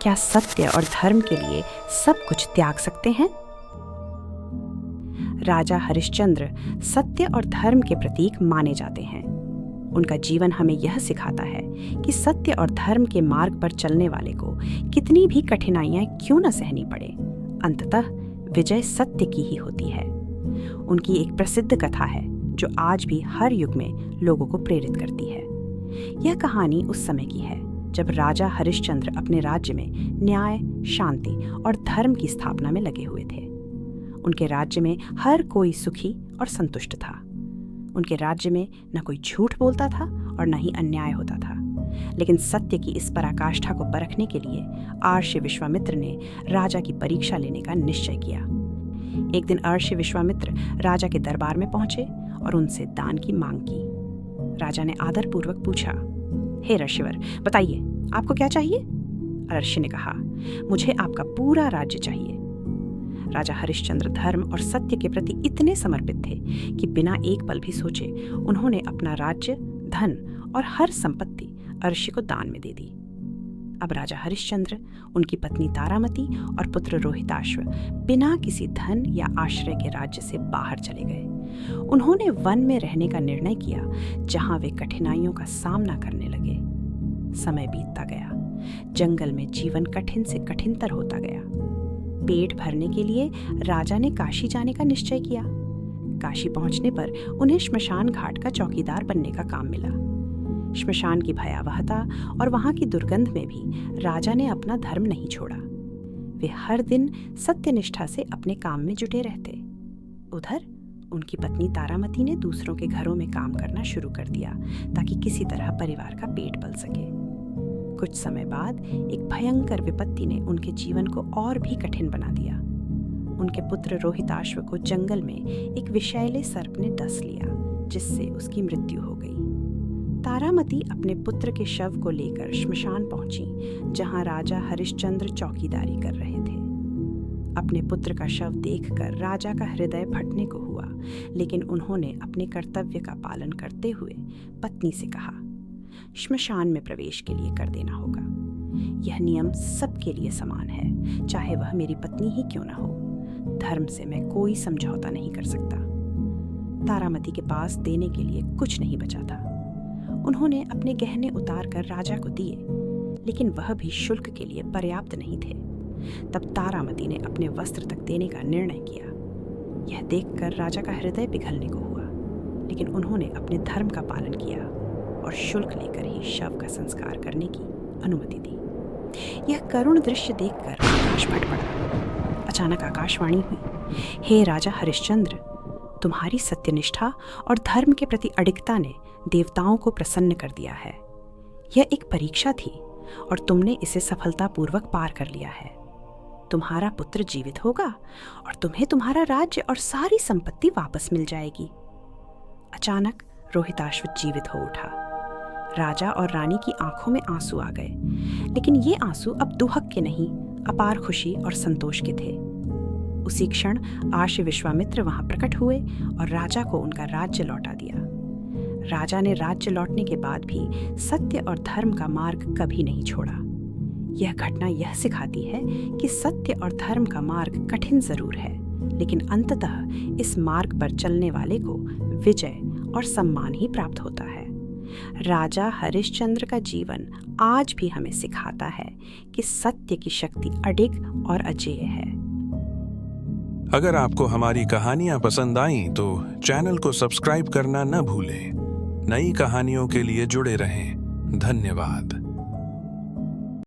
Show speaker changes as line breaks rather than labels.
क्या सत्य और धर्म के लिए सब कुछ त्याग सकते हैं? राजा हरिश्चंद्र सत्य और धर्म के प्रतीक माने जाते हैं। उनका जीवन हमें यह सिखाता है कि सत्य और धर्म के मार्ग पर चलने वाले को कितनी भी कठिनाइयां क्यों न सहनी पड़े, अंततः विजय सत्य की ही होती है। उनकी एक प्रसिद्ध कथा है जो आज भी हर युग में लोगों को प्रेरित करती है। यह कहानी उस समय की है जब राजा हरिश्चंद्र अपने राज्य में न्याय, शांति और धर्म की स्थापना में लगे हुए थे। उनके राज्य में हर कोई सुखी और संतुष्ट था। उनके राज्य में न कोई झूठ बोलता था और न ही अन्याय होता था। लेकिन सत्य की इस पराकाष्ठा को परखने के लिए आर्षि विश्वामित्र ने राजा की परीक्षा लेने का निश्चय किया। एक दिन आर्षि विश्वामित्र राजा के दरबार में पहुंचे और उनसे दान की मांग की। राजा ने आदरपूर्वक पूछा, हे ऋषिवर, बताइए आपको क्या चाहिए? ऋषि ने कहा, मुझे आपका पूरा राज्य चाहिए। राजा हरिश्चंद्र धर्म और सत्य के प्रति इतने समर्पित थे कि बिना एक पल भी सोचे उन्होंने अपना राज्य, धन और हर संपत्ति ऋषि को दान में दे दी। अब राजा हरिश्चंद्र, उनकी पत्नी तारामती और पुत्र रोहिताश्व बिना किसी धन या आश्रय के राज्य से बाहर चले गए। उन्होंने वन में रहने का निर्णय किया, जहां वे कठिनाइयों का सामना करने लगे। समय बीतता गया, जंगल में जीवन कठिन से कठिनतर होता गया। पेट भरने के लिए राजा ने काशी जाने का निश्चय किया। काशी पहुंचने पर उन्हें श्मशान घाट का चौकीदार बनने का काम मिला। श्मशान की भयावहता और वहां की दुर्गंध में भी राजा ने अपना धर्म नहीं छोड़ा। वे हर दिन सत्यनिष्ठा से अपने काम में जुटे रहते। उधर उनकी पत्नी तारामती ने दूसरों के घरों में काम करना शुरू कर दिया ताकि किसी तरह परिवार का पेट पल सके। कुछ समय बाद एक भयंकर विपत्ति ने उनके जीवन को और भी कठिन बना दिया। उनके पुत्र रोहिताश्व को जंगल में एक विषैले सर्प ने डस लिया, जिससे उसकी मृत्यु हो गई। तारामती अपने पुत्र के शव को लेकर श्मशान पहुंची, जहां राजा हरिश्चंद्र चौकीदारी कर रहे थे। अपने पुत्र का शव देखकर राजा का हृदय फटने को हुआ, लेकिन उन्होंने अपने कर्तव्य का पालन करते हुए पत्नी से कहा, श्मशान में प्रवेश के लिए कर देना होगा। यह नियम सबके लिए समान है, चाहे वह मेरी पत्नी ही क्यों न हो। धर्म से मैं कोई समझौता नहीं कर सकता। तारामती के पास देने के लिए कुछ नहीं बचा था। उन्होंने अपने गहने उतार कर राजा को दिए, लेकिन वह भी शुल्क के लिए पर्याप्त नहीं थे। तब तारामती ने अपने वस्त्र तक देने का निर्णय किया। यह देखकर राजा का हृदय पिघलने को हुआ, लेकिन उन्होंने अपने धर्म का पालन किया और शुल्क लेकर ही शव का संस्कार करने की अनुमति दी। यह करुण दृश्य देखकर आकाश फट पड़ा। अचानक आकाशवाणी हुई, हे राजा हरिश्चंद्र, तुम्हारी सत्यनिष्ठा और धर्म के प्रति अडिगता ने देवताओं को प्रसन्न कर दिया है। यह एक परीक्षा थी और तुमने इसे सफलतापूर्वक पार कर लिया है। तुम्हारा पुत्र जीवित होगा और तुम्हें तुम्हारा राज्य और सारी संपत्ति वापस मिल जाएगी। अचानक रोहिताश्व जीवित हो उठा। राजा और रानी की आंखों में आंसू आ गए, लेकिन ये आंसू अब दुहक के नहीं, अपार खुशी और संतोष के थे। उसी क्षण आर्षि विश्वामित्र वहां प्रकट हुए और राजा को उनका राज्य लौटा दिया। राजा ने राज्य लौटने के बाद भी सत्य और धर्म का मार्ग कभी नहीं छोड़ा। यह घटना यह सिखाती है कि सत्य और धर्म का मार्ग कठिन जरूर है, लेकिन अंततः इस मार्ग पर चलने वाले को विजय और सम्मान ही प्राप्त होता है। राजा हरिश्चंद्र का जीवन आज भी हमें सिखाता है कि सत्य की शक्ति अडिग और अजेय है।
अगर आपको हमारी कहानियां पसंद आईं तो चैनल को सब्सक्राइब करना न भूलें। नई कहानियों के लिए जुड़े रहें। धन्यवाद।